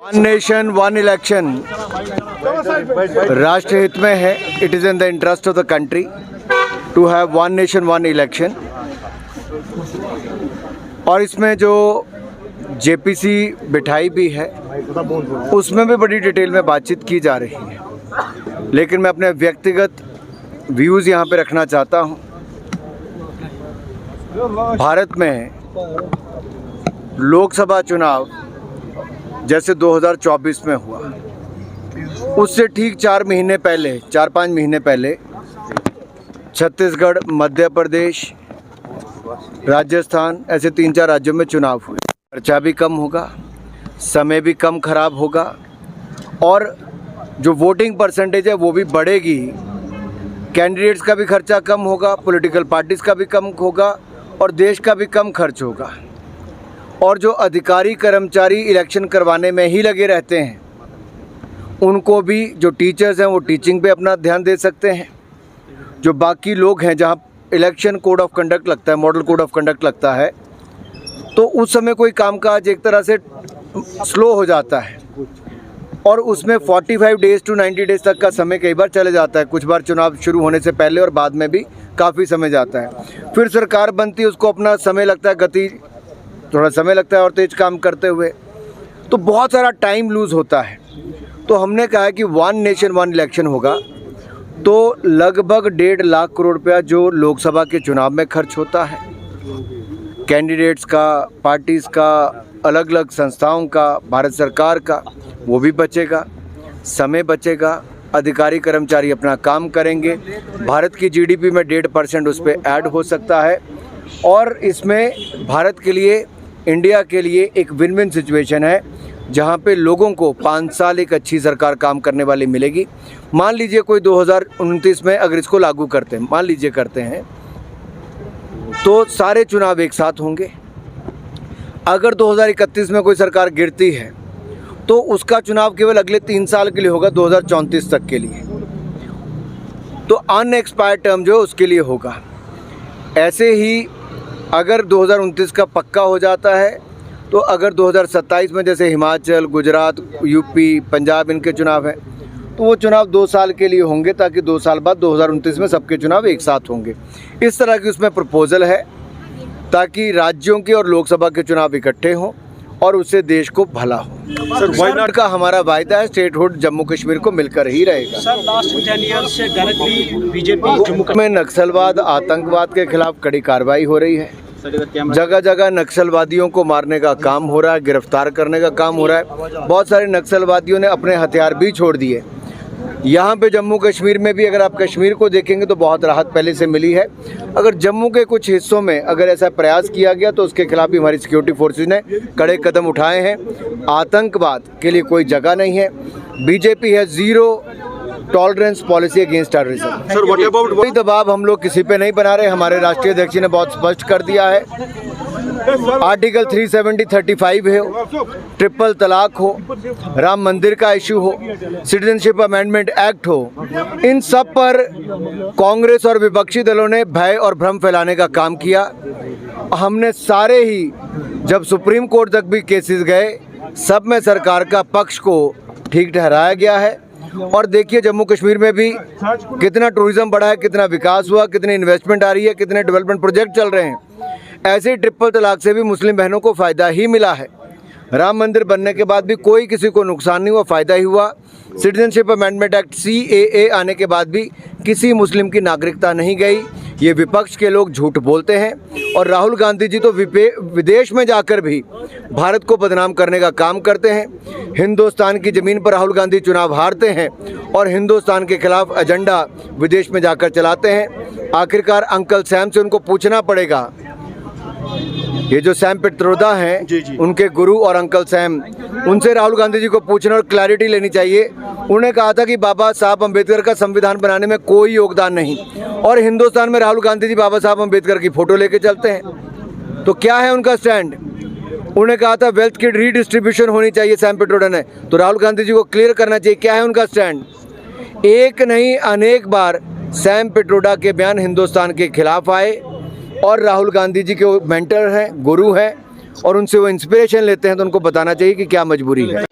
One nation one election राष्ट्र हित में है। It is in the interest of the country to have one nation one election. और इसमें जो जेपीसी बिठाई भी है उसमें भी बड़ी डिटेल में बातचीत की जा रही है, लेकिन मैं अपने व्यक्तिगत व्यूज़ यहाँ पे रखना चाहता हूँ। भारत में लोकसभा चुनाव जैसे 2024 में हुआ, उससे ठीक 4-5 महीने पहले छत्तीसगढ़, मध्य प्रदेश, राजस्थान ऐसे 3-4 राज्यों में चुनाव हुए। खर्चा भी कम होगा, समय भी कम खराब होगा और जो वोटिंग परसेंटेज है वो भी बढ़ेगी। कैंडिडेट्स का भी खर्चा कम होगा, पॉलिटिकल पार्टीज़ का भी कम होगा और देश का भी कम खर्च होगा। और जो अधिकारी कर्मचारी इलेक्शन करवाने में ही लगे रहते हैं उनको भी, जो टीचर्स हैं वो टीचिंग पे अपना ध्यान दे सकते हैं। जो बाकी लोग हैं जहाँ इलेक्शन कोड ऑफ कंडक्ट लगता है, मॉडल कोड ऑफ कंडक्ट लगता है, तो उस समय कोई कामकाज एक तरह से स्लो हो जाता है और उसमें 45 डेज़ to 90 डेज़ तक का समय कई बार चले जाता है। कुछ बार चुनाव शुरू होने से पहले और बाद में भी काफ़ी समय जाता है। फिर सरकार बनती है, उसको अपना समय लगता है, गति थोड़ा समय लगता है और तेज काम करते हुए, तो बहुत सारा टाइम लूज़ होता है। तो हमने कहा है कि वन नेशन वन इलेक्शन होगा तो लगभग 1.5 लाख करोड़ रुपया जो लोकसभा के चुनाव में खर्च होता है, कैंडिडेट्स का, पार्टीज़ का, अलग अलग संस्थाओं का, भारत सरकार का, वो भी बचेगा, समय बचेगा, अधिकारी कर्मचारी अपना काम करेंगे। भारत की जीडीपी में 1.5% उस पर ऐड हो सकता है और इसमें भारत के लिए, इंडिया के लिए एक विन विन सिचुएशन है जहाँ पे लोगों को 5 साल एक अच्छी सरकार काम करने वाली मिलेगी। मान लीजिए कोई 2029 में अगर इसको लागू करते हैं, मान लीजिए करते हैं, तो सारे चुनाव एक साथ होंगे। अगर 2031 में कोई सरकार गिरती है तो उसका चुनाव केवल अगले 3 साल के लिए होगा, 2034 तक के लिए। तो अनएक्सपायर्ड टर्म जो उसके लिए होगा। ऐसे ही अगर 2029 का पक्का हो जाता है तो अगर 2027 में जैसे हिमाचल, गुजरात, यूपी, पंजाब इनके चुनाव हैं तो वो चुनाव 2 साल के लिए होंगे, ताकि 2 साल बाद 2029 में सबके चुनाव एक साथ होंगे। इस तरह की उसमें प्रपोजल है ताकि राज्यों के और लोकसभा के चुनाव इकट्ठे हों और उससे देश को भला हो। सर, वायनाड का हमारा वायदा है, स्टेटहुड जम्मू कश्मीर को मिलकर ही रहेगा। सर, लास्ट 10 ईयर्स से डायरेक्टली बीजेपी जम्मू में नक्सलवाद, आतंकवाद के खिलाफ कड़ी कार्रवाई हो रही है। जगह जगह नक्सलवादियों को मारने का काम हो रहा है, गिरफ्तार करने का काम हो रहा है। बहुत सारे नक्सलवादियों ने अपने हथियार भी छोड़ दिए। यहाँ पे जम्मू कश्मीर में भी अगर आप कश्मीर को देखेंगे तो बहुत राहत पहले से मिली है। अगर जम्मू के कुछ हिस्सों में अगर ऐसा प्रयास किया गया तो उसके खिलाफ भी हमारी सिक्योरिटी फोर्सेज ने कड़े कदम उठाए हैं। आतंकवाद के लिए कोई जगह नहीं है। बीजेपी है zero tolerance policy against terrorism. Sir, what about कोई दबाव हम लोग किसी पे नहीं बना रहे। हमारे राष्ट्रीय अध्यक्ष ने बहुत स्पष्ट कर दिया है। आर्टिकल 370, 35 हो, ट्रिपल तलाक हो, राम मंदिर का इशू हो, सिटीजनशिप अमेंडमेंट एक्ट हो, इन सब पर कांग्रेस और विपक्षी दलों ने भय और भ्रम फैलाने का काम किया। हमने सारे ही, जब सुप्रीम कोर्ट तक भी केसेस गए, सब में सरकार का पक्ष को ठीक ठहराया गया है। और देखिए जम्मू कश्मीर में भी कितना टूरिज्म बढ़ा है, कितना विकास हुआ, कितनी इन्वेस्टमेंट आ रही है, कितने डेवलपमेंट प्रोजेक्ट चल रहे हैं। ऐसे ही ट्रिपल तलाक से भी मुस्लिम बहनों को फ़ायदा ही मिला है। राम मंदिर बनने के बाद भी कोई किसी को नुकसान नहीं हुआ, फ़ायदा ही हुआ। सिटीजनशिप अमेंडमेंट एक्ट CAA आने के बाद भी किसी मुस्लिम की नागरिकता नहीं गई। ये विपक्ष के लोग झूठ बोलते हैं और राहुल गांधी जी तो विदेश में जाकर भी भारत को बदनाम करने का काम करते हैं। हिंदुस्तान की ज़मीन पर राहुल गांधी चुनाव हारते हैं और हिंदुस्तान के खिलाफ एजेंडा विदेश में जाकर चलाते हैं। आखिरकार अंकल सैम से उनको पूछना पड़ेगा, ये जो सैम पित्रोदा हैं, उनके गुरु और अंकल सैम, उनसे राहुल गांधी जी को पूछना और क्लैरिटी लेनी चाहिए। उन्होंने कहा था कि बाबा साहब अम्बेडकर का संविधान बनाने में कोई योगदान नहीं, और हिंदुस्तान में राहुल गांधी जी बाबा साहब अम्बेडकर की फ़ोटो लेके चलते हैं। तो क्या है उनका स्टैंड? उन्होंने कहा था वेल्थ की रीडिस्ट्रीब्यूशन होनी चाहिए सैम पित्रोदा ने, तो राहुल गांधी जी को क्लियर करना चाहिए क्या है उनका स्टैंड। एक नहीं अनेक बार सैम पित्रोदा के बयान हिंदुस्तान के खिलाफ आए और राहुल गांधी जी के मेंटर हैं, गुरु हैं, और उनसे वो इंस्पिरेशन लेते हैं, तो उनको बताना चाहिए कि क्या मजबूरी है।